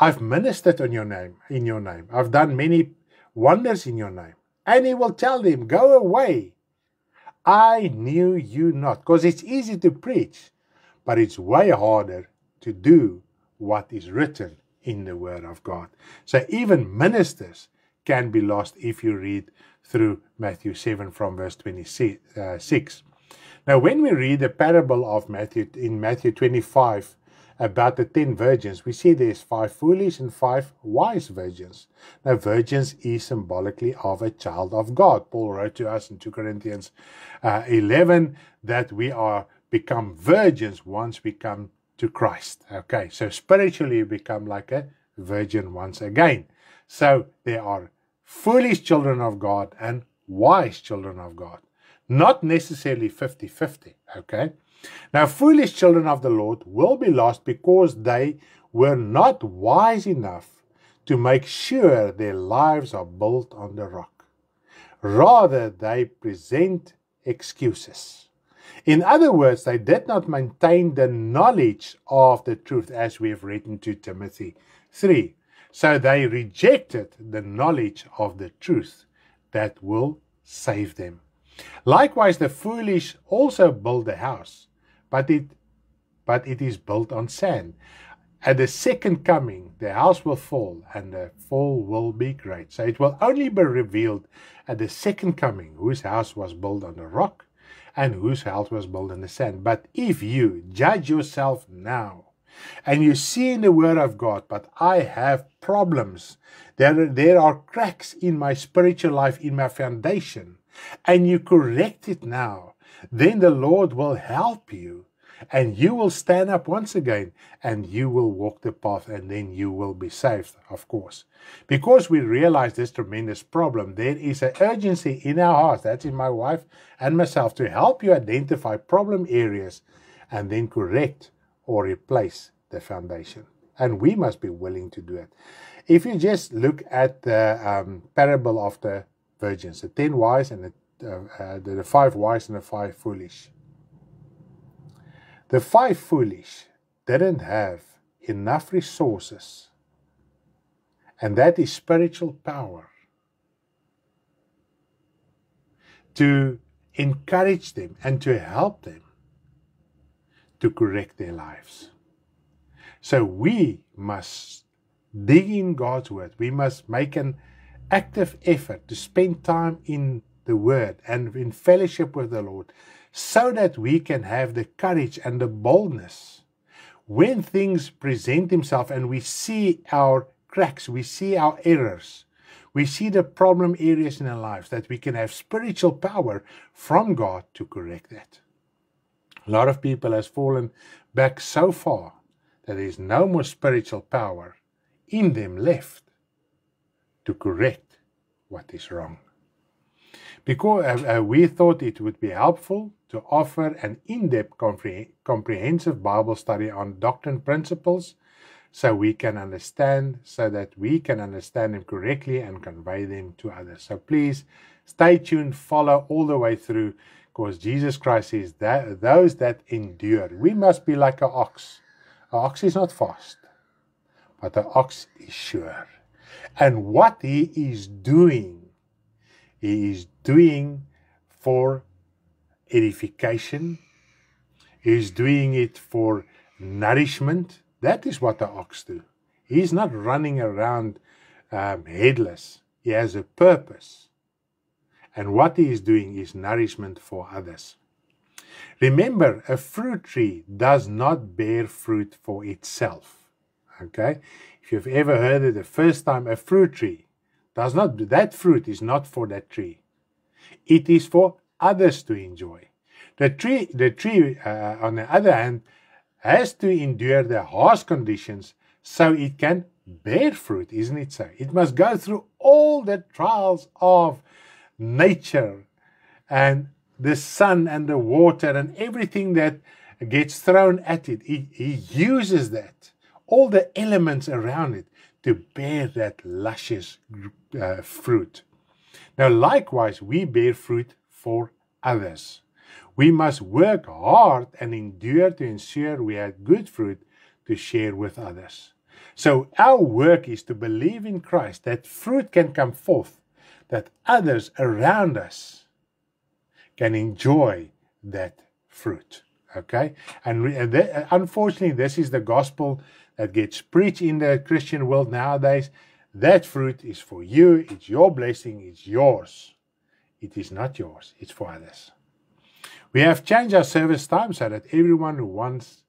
I've ministered in your name. I've done many wonders in your name. And he will tell them, go away. I knew you not. Because it's easy to preach, but it's way harder to do what is written in the Word of God. So even ministers can be lost if you read through Matthew 7 from verse 26. Now, when we read the parable of Matthew in Matthew 25 about the 10 virgins, we see there's 5 foolish and 5 wise virgins. Now, virgins is symbolically of a child of God. Paul wrote to us in 2 Corinthians 11 that we are become virgins once we come to Christ. Okay, so spiritually you become like a virgin once again. So there are foolish children of God and wise children of God. Not necessarily 50-50, okay? Now, foolish children of the Lord will be lost because they were not wise enough to make sure their lives are built on the rock. Rather, they present excuses. In other words, they did not maintain the knowledge of the truth, as we have written to Timothy 3. So they rejected the knowledge of the truth that will save them. Likewise, the foolish also build a house, but it is built on sand. At the second coming, the house will fall, and the fall will be great. So it will only be revealed at the second coming whose house was built on the rock and whose house was built on the sand. But if you judge yourself now, and you see in the Word of God, but I have problems, there are cracks in my spiritual life, in my foundation, and you correct it now, then the Lord will help you, and you will stand up once again, and you will walk the path, and then you will be saved, of course. Because we realize this tremendous problem, there is an urgency in our hearts, that's in my wife and myself, to help you identify problem areas and then correct or replace the foundation. And we must be willing to do it. If you just look at the parable of the virgins, the 10 wise and the 5 wise and the 5 foolish. The 5 foolish didn't have enough resources, and that is spiritual power, to encourage them and to help them to correct their lives. So we must dig in God's Word. We must make an active effort to spend time in the Word and in fellowship with the Lord, so that we can have the courage and the boldness when things present themselves and we see our cracks, we see our errors, we see the problem areas in our lives, that we can have spiritual power from God to correct that. A lot of people has fallen back so far that there is no more spiritual power in them left to correct what is wrong. Because we thought it would be helpful to offer an in-depth comprehensive Bible study on doctrine principles so that we can understand them correctly and convey them to others. So please stay tuned, follow all the way through, because Jesus Christ says that those that endure, we must be like an ox. An ox is not fast, but the ox is sure. And what he is doing for edification. He is doing it for nourishment. That is what the ox do. He's not running around headless. He has a purpose. And what he is doing is nourishment for others. Remember, a fruit tree does not bear fruit for itself. Okay? If you've ever heard it the first time, a fruit tree does not, that fruit is not for that tree. It is for others to enjoy. The tree, on the other hand, has to endure the harsh conditions so it can bear fruit, isn't it so? It must go through all the trials of nature and the sun and the water and everything that gets thrown at it. He uses that, all the elements around it, to bear that luscious fruit. Now, likewise, we bear fruit for others. We must work hard and endure to ensure we have good fruit to share with others. So our work is to believe in Christ, that fruit can come forth, that others around us can enjoy that fruit. Okay? And unfortunately, this is the gospel that gets preached in the Christian world nowadays, that fruit is for you, it's your blessing, it's yours. It is not yours, it's for others. We have changed our service time so that everyone who wants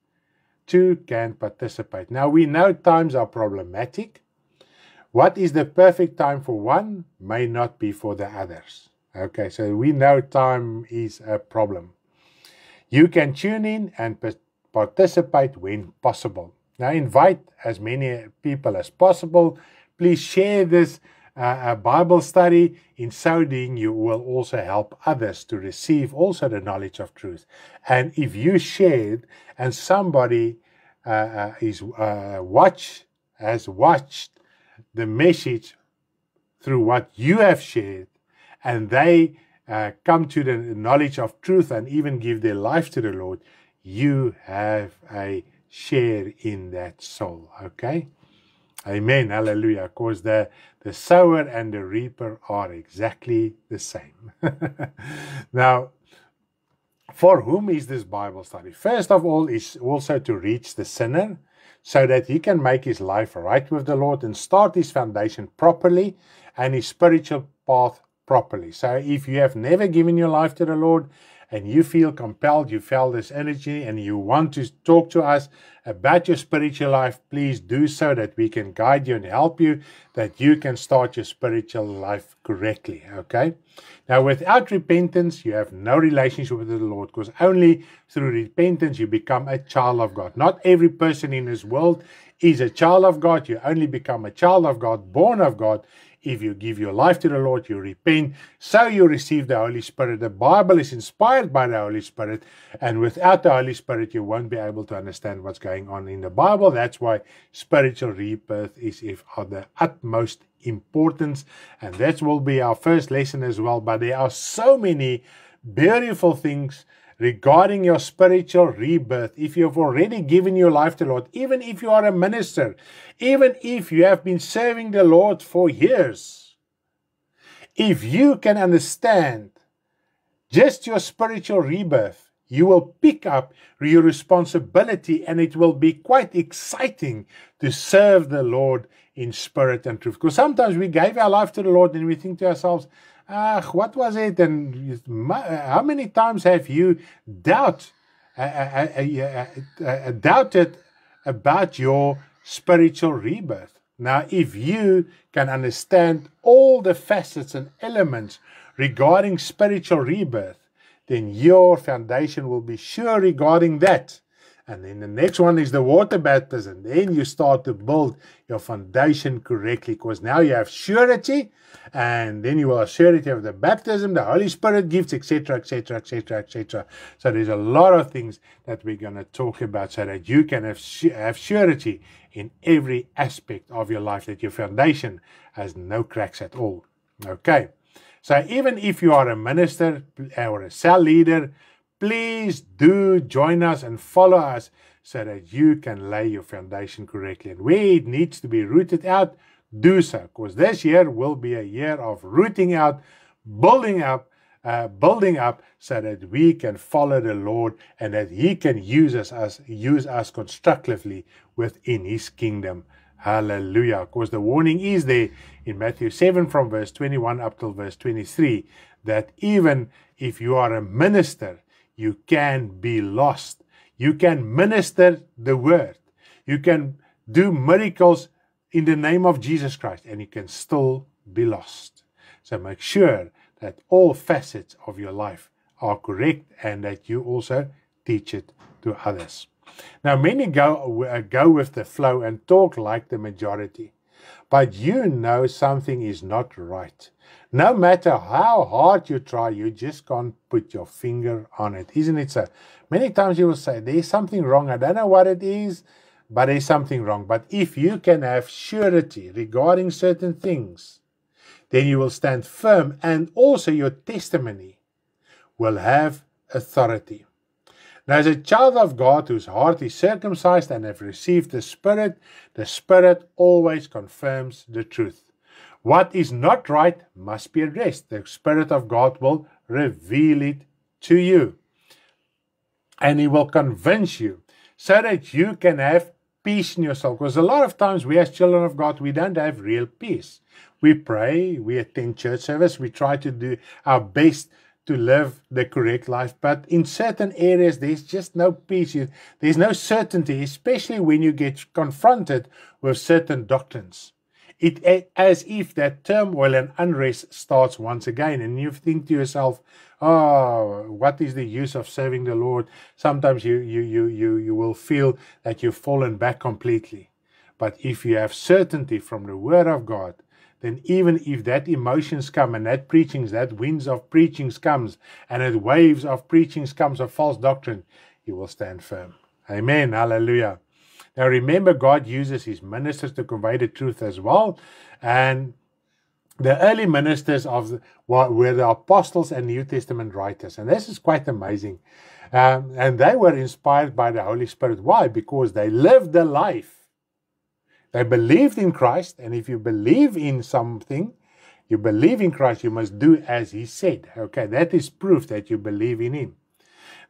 to can participate. Now, we know times are problematic. What is the perfect time for one may not be for the others. Okay, so we know time is a problem. You can tune in and participate when possible. Now, invite as many people as possible. Please share this Bible study. In so doing, you will also help others to receive also the knowledge of truth. And if you shared and somebody has watched the message through what you have shared, and they come to the knowledge of truth and even give their life to the Lord, you have a share in that soul. Okay? Amen. Hallelujah. Because the sower and the reaper are exactly the same. Now, for whom is this Bible study? First of all, is also to reach the sinner, so that he can make his life right with the Lord and start his foundation properly and his spiritual path properly. So if you have never given your life to the Lord and you feel compelled, you feel this energy and you want to talk to us about your spiritual life, please do so that we can guide you and help you, that you can start your spiritual life correctly. Okay? Now, without repentance, you have no relationship with the Lord, because only through repentance you become a child of God. Not every person in this world is a child of God. You only become a child of God, born of God, if you give your life to the Lord, you repent, so you receive the Holy Spirit. The Bible is inspired by the Holy Spirit, and without the Holy Spirit, you won't be able to understand what's going on in the Bible. That's why spiritual rebirth is of the utmost importance, and that will be our first lesson as well. But there are so many beautiful things regarding your spiritual rebirth. If you have already given your life to the Lord, even if you are a minister, even if you have been serving the Lord for years, if you can understand just your spiritual rebirth, you will pick up your responsibility, and it will be quite exciting to serve the Lord in spirit and truth. Because sometimes we gave our life to the Lord and we think to ourselves, what was it? And how many times have you doubted about your spiritual rebirth? Now, if you can understand all the facets and elements regarding spiritual rebirth, then your foundation will be sure regarding that. And then the next one is the water baptism. Then you start to build your foundation correctly, because now you have surety, and then you will have surety of the baptism, the Holy Spirit gifts, etc., etc., etc., etc. So there's a lot of things that we're going to talk about, so that you can have surety in every aspect of your life, that your foundation has no cracks at all. Okay. So even if you are a minister or a cell leader, please do join us and follow us, so that you can lay your foundation correctly. And where it needs to be rooted out, do so. Because this year will be a year of rooting out, building up, so that we can follow the Lord, and that He can use us constructively within His kingdom. Hallelujah. Because the warning is there in Matthew 7 from verse 21 up till verse 23, that even if you are a minister, you can be lost. You can minister the word. You can do miracles in the name of Jesus Christ, and you can still be lost. So make sure that all facets of your life are correct, and that you also teach it to others. Now, many go with the flow and talk like the majority, but you know something is not right. No matter how hard you try, you just can't put your finger on it. Isn't it so? Many times you will say, there's something wrong. I don't know what it is, but there's something wrong. But if you can have surety regarding certain things, then you will stand firm, and also your testimony will have authority. Now, as a child of God whose heart is circumcised and have received the Spirit always confirms the truth. What is not right must be addressed. The Spirit of God will reveal it to you, and He will convince you, so that you can have peace in your soul. Because a lot of times we as children of God, we don't have real peace. We pray, we attend church service, we try to do our best to live the correct life. But in certain areas, there's just no peace. There's no certainty, especially when you get confronted with certain doctrines. It's as if that turmoil and unrest starts once again. And you think to yourself, oh, what is the use of serving the Lord? Sometimes you will feel that you've fallen back completely. But if you have certainty from the Word of God, then even if that emotions come and that preachings, that winds of preachings comes and that waves of preachings comes of false doctrine, you will stand firm. Amen. Hallelujah. Now remember, God uses his ministers to convey the truth as well. And the early ministers were the apostles and New Testament writers. And this is quite amazing. And they were inspired by the Holy Spirit. Why? Because they lived the life. They believed in Christ, and if you believe in something, you believe in Christ, you must do as he said. Okay, that is proof that you believe in him.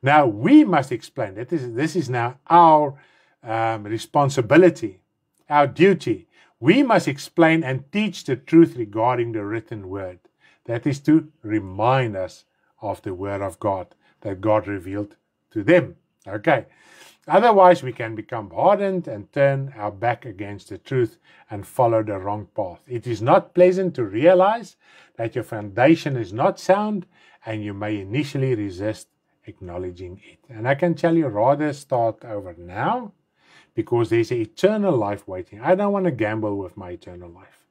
Now, we must explain that this is now our responsibility, our duty. We must explain and teach the truth regarding the written word. That is to remind us of the word of God that God revealed to them. Okay. Otherwise, we can become hardened and turn our back against the truth and follow the wrong path. It is not pleasant to realize that your foundation is not sound, and you may initially resist acknowledging it. And I can tell you, rather start over now, because there's an eternal life waiting. I don't want to gamble with my eternal life.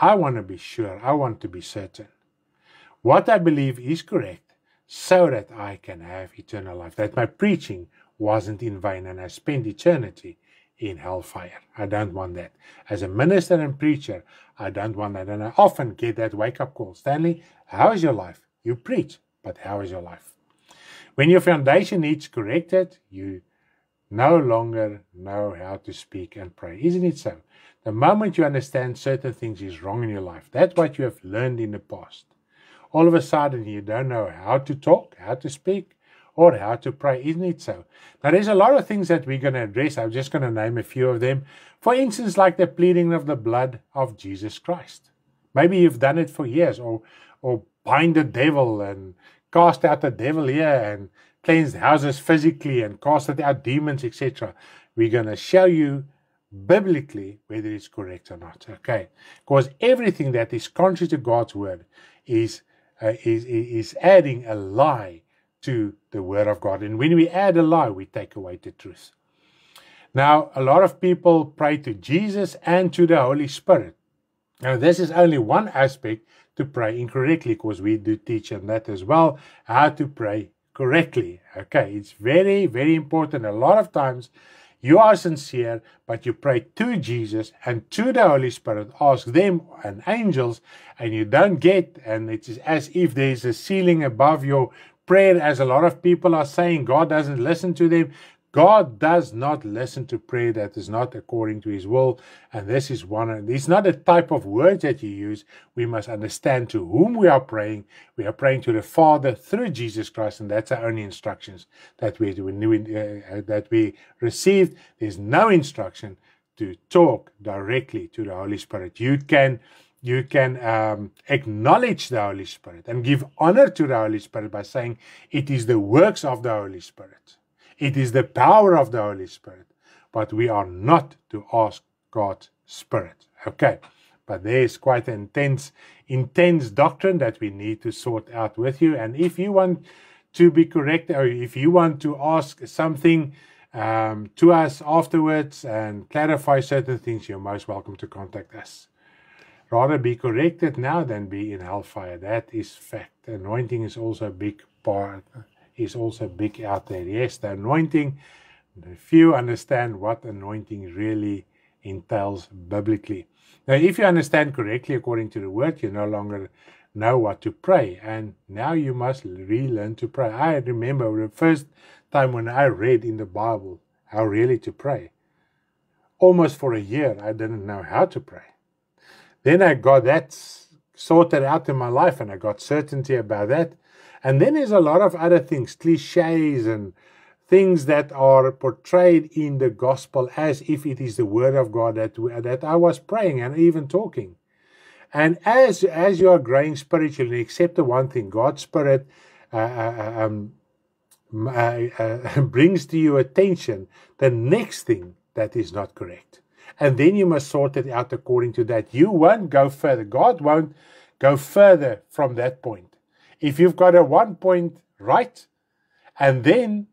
I want to be sure. I want to be certain. What I believe is correct, so that I can have eternal life, that my preaching wasn't in vain and I spent eternity in hellfire. I don't want that. As a minister and preacher, I don't want that. And I often get that wake-up call. Stanley, how is your life? You preach, but how is your life? When your foundation needs corrected, you no longer know how to speak and pray. Isn't it so? The moment you understand certain things is wrong in your life, that's what you have learned in the past. All of a sudden, you don't know how to talk, how to speak, or how to pray. Isn't it so? Now, there's a lot of things that we're going to address. I'm just going to name a few of them. For instance, like the pleading of the blood of Jesus Christ. Maybe you've done it for years, or bind the devil and cast out the devil here and cleanse houses physically and cast out demons, etc. We're going to show you biblically whether it's correct or not. Okay? Because everything that is contrary to God's word is adding a lie to the word of God. And when we add a lie, we take away the truth. Now, a lot of people pray to Jesus and to the Holy Spirit. Now, this is only one aspect to pray incorrectly, because we do teach on that as well, how to pray correctly. Okay, it's very, very important. A lot of times you are sincere, but you pray to Jesus and to the Holy Spirit, ask them and angels, and you don't get, and it is as if there's a ceiling above your prayer, as a lot of people are saying. God doesn't listen to them. God does not listen to prayer that is not according to his will. And this is it's not a type of words that you use. We must understand to whom we are praying. We are praying to the Father through Jesus Christ, and that's our only instructions that we received. There's no instruction to talk directly to the Holy Spirit. You can acknowledge the Holy Spirit and give honor to the Holy Spirit by saying it is the works of the Holy Spirit. It is the power of the Holy Spirit. But we are not to ask God's Spirit. Okay. But there is quite an intense doctrine that we need to sort out with you. And if you want to be correct, or if you want to ask something to us afterwards and clarify certain things, you're most welcome to contact us. Rather be corrected now than be in hellfire. That is fact. Anointing is also a big part, is also big out there. Yes, the anointing, few understand what anointing really entails biblically. Now, if you understand correctly according to the word, you no longer know what to pray. And now you must relearn to pray. I remember the first time when I read in the Bible how really to pray. Almost for a year, I didn't know how to pray. Then I got that sorted out in my life, and I got certainty about that. And then there's a lot of other things, cliches and things that are portrayed in the gospel as if it is the word of God that I was praying and even talking. And as you are growing spiritually, except the one thing, God's Spirit brings to you attention the next thing that is not correct. And then you must sort it out according to that. You won't go further. God won't go further from that point. If you've got a 1 point right, and then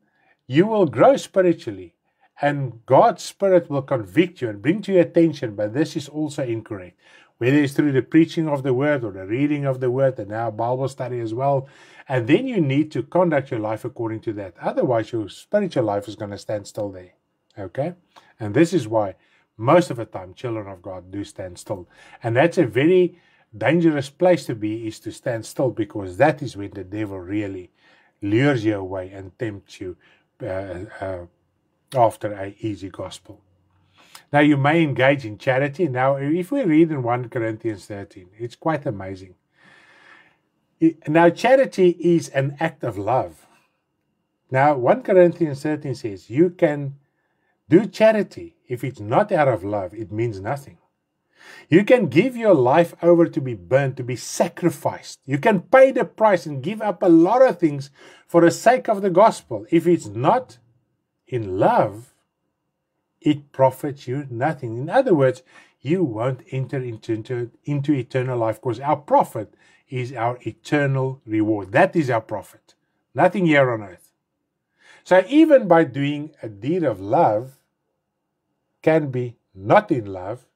you will grow spiritually, and God's Spirit will convict you and bring to your attention, but this is also incorrect. Whether it's through the preaching of the word or the reading of the word, and now Bible study as well. And then you need to conduct your life according to that. Otherwise, your spiritual life is going to stand still there. Okay? And this is why most of the time children of God do stand still. And that's a very dangerous place to be, is to stand still, because that is when the devil really lures you away and tempts you after an easy gospel. Now, you may engage in charity. Now, if we read in 1 Corinthians 13, it's quite amazing. Now, charity is an act of love. Now, 1 Corinthians 13 says, you can do charity. If it's not out of love, it means nothing. You can give your life over to be burnt, to be sacrificed. You can pay the price and give up a lot of things for the sake of the gospel. If it's not in love, it profits you nothing. In other words, you won't enter into eternal life, because our profit is our eternal reward. That is our profit. Nothing here on earth. So even by doing a deed of love can be not in love,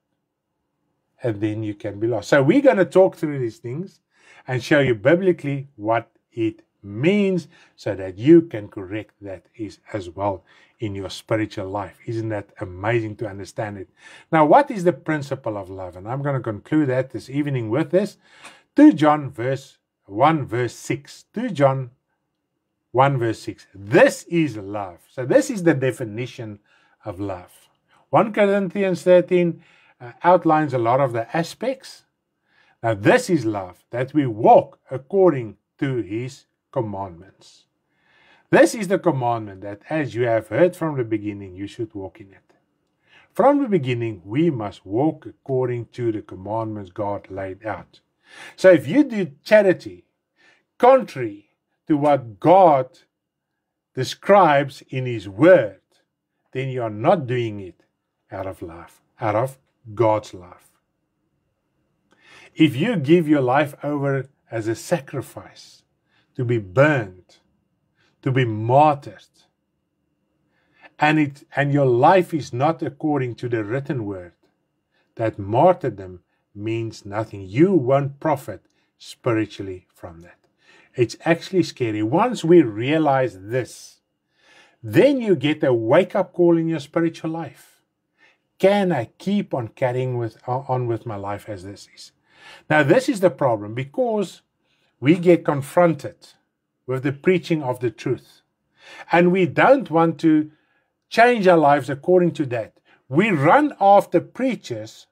and then you can be lost. So we're going to talk through these things and show you biblically what it means, so that you can correct that as well in your spiritual life. Isn't that amazing to understand it? Now, what is the principle of love? And I'm going to conclude that this evening with this. 2 John verse 1 verse 6. 2 John 1 verse 6. This is love. So this is the definition of love. 1 Corinthians 13 outlines a lot of the aspects. Now, this is love, that we walk according to his commandments. This is the commandment, that as you have heard from the beginning, you should walk in it. From the beginning, we must walk according to the commandments God laid out. So if you do charity contrary to what God describes in his word, then you are not doing it out of love, out of God's love. If you give your life over as a sacrifice, to be burned, to be martyred, and your life is not according to the written word, that martyrdom means nothing. You won't profit spiritually from that. It's actually scary. Once we realize this, then you get a wake-up call in your spiritual life. Can I keep on carrying on with my life as this is? Now, this is the problem, because we get confronted with the preaching of the truth, and we don't want to change our lives according to that. We run after preachers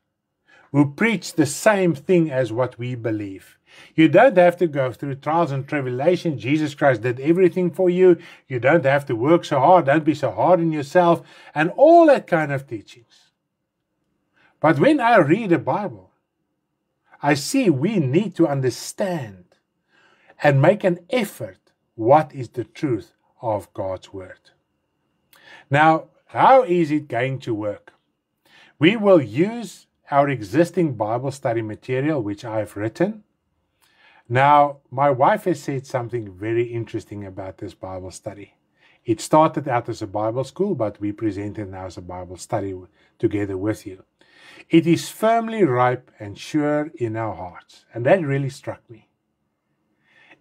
who preach the same thing as what we believe. You don't have to go through trials and tribulation. Jesus Christ did everything for you. You don't have to work so hard. Don't be so hard on yourself, and all that kind of teachings. But when I read the Bible, I see we need to understand and make an effort what is the truth of God's word. Now, how is it going to work? We will use our existing Bible study material, which I've written. Now, my wife has said something very interesting about this Bible study. It started out as a Bible school, but we present it now as a Bible study together with you. It is firmly ripe and sure in our hearts. And that really struck me.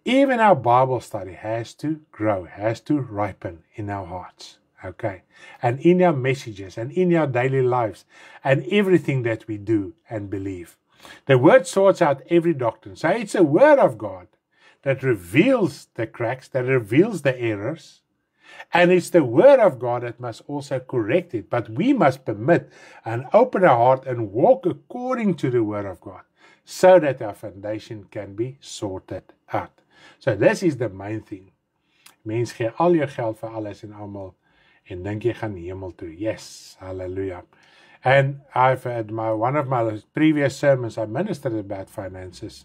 Even our Bible study has to grow, has to ripen in our hearts. Okay. And in our messages and in our daily lives and everything that we do and believe. The word sorts out every doctrine. So it's a word of God that reveals the cracks, that reveals the errors. And it's the word of God that must also correct it. But we must permit and open our heart and walk according to the word of God, so that our foundation can be sorted out. So this is the main thing. Mens gee al jou geld vir alles en almal en dink jy gaan hemel toe. Yes, hallelujah. And I've had one of my previous sermons, I ministered about finances.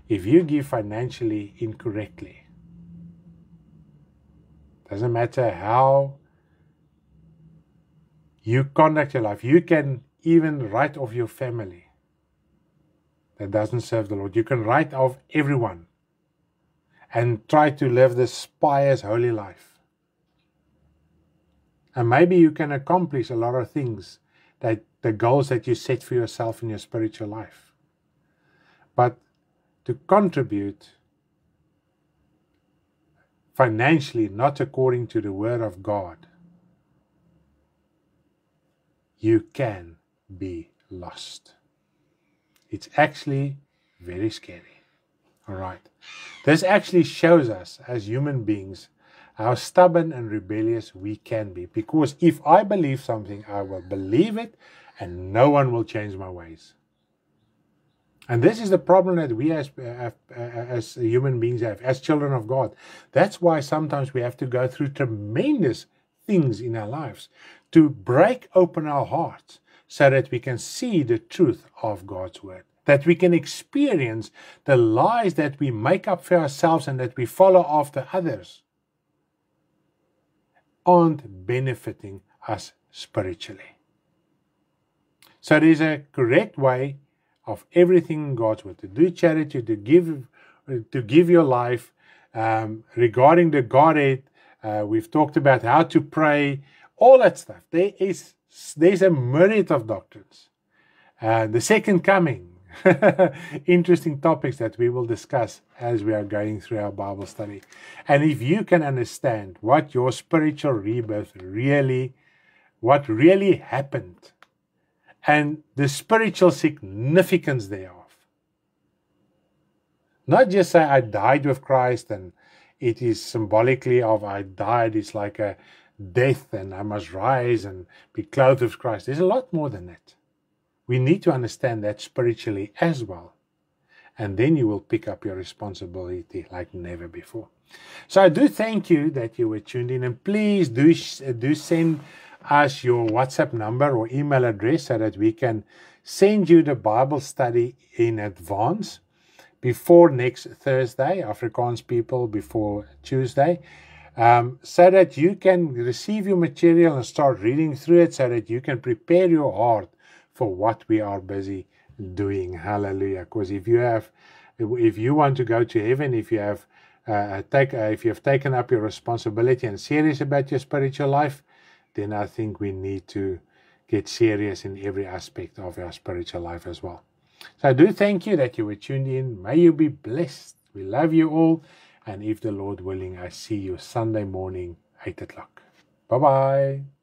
If you give financially incorrectly, doesn't matter how you conduct your life, you can even write off your family. That doesn't serve the Lord. You can write off everyone and try to live this pious, holy life. And maybe you can accomplish a lot of things, that the goals that you set for yourself in your spiritual life. But to contribute financially, not according to the word of God, you can be lost. It's actually very scary. All right. This actually shows us as human beings how stubborn and rebellious we can be. Because if I believe something, I will believe it and no one will change my ways. And this is the problem that we as human beings have, as children of God. That's why sometimes we have to go through tremendous things in our lives to break open our hearts so that we can see the truth of God's word. That we can experience the lies that we make up for ourselves and that we follow after others aren't benefiting us spiritually. So there's a correct way of everything in God's word, to do charity, to give your life. Regarding the Godhead, we've talked about how to pray, all that stuff. There's a myriad of doctrines. The second coming, interesting topics that we will discuss as we are going through our Bible study. And if you can understand what your spiritual rebirth what really happened, and the spiritual significance thereof. Not just say I died with Christ and it is symbolically of I died, it's like a death and I must rise and be clothed with Christ. There's a lot more than that. We need to understand that spiritually as well. And then you will pick up your responsibility like never before. So I do thank you that you were tuned in, and please do send us your WhatsApp number or email address so that we can send you the Bible study in advance before next Thursday, Afrikaans people before Tuesday, so that you can receive your material and start reading through it so that you can prepare your heart for what we are busy doing. Hallelujah. Because if you want to go to heaven, if you have taken up your responsibility and serious about your spiritual life, then I think we need to get serious in every aspect of our spiritual life as well. So I do thank you that you were tuned in. May you be blessed. We love you all. And if the Lord willing, I see you Sunday morning, 8 o'clock. Bye-bye.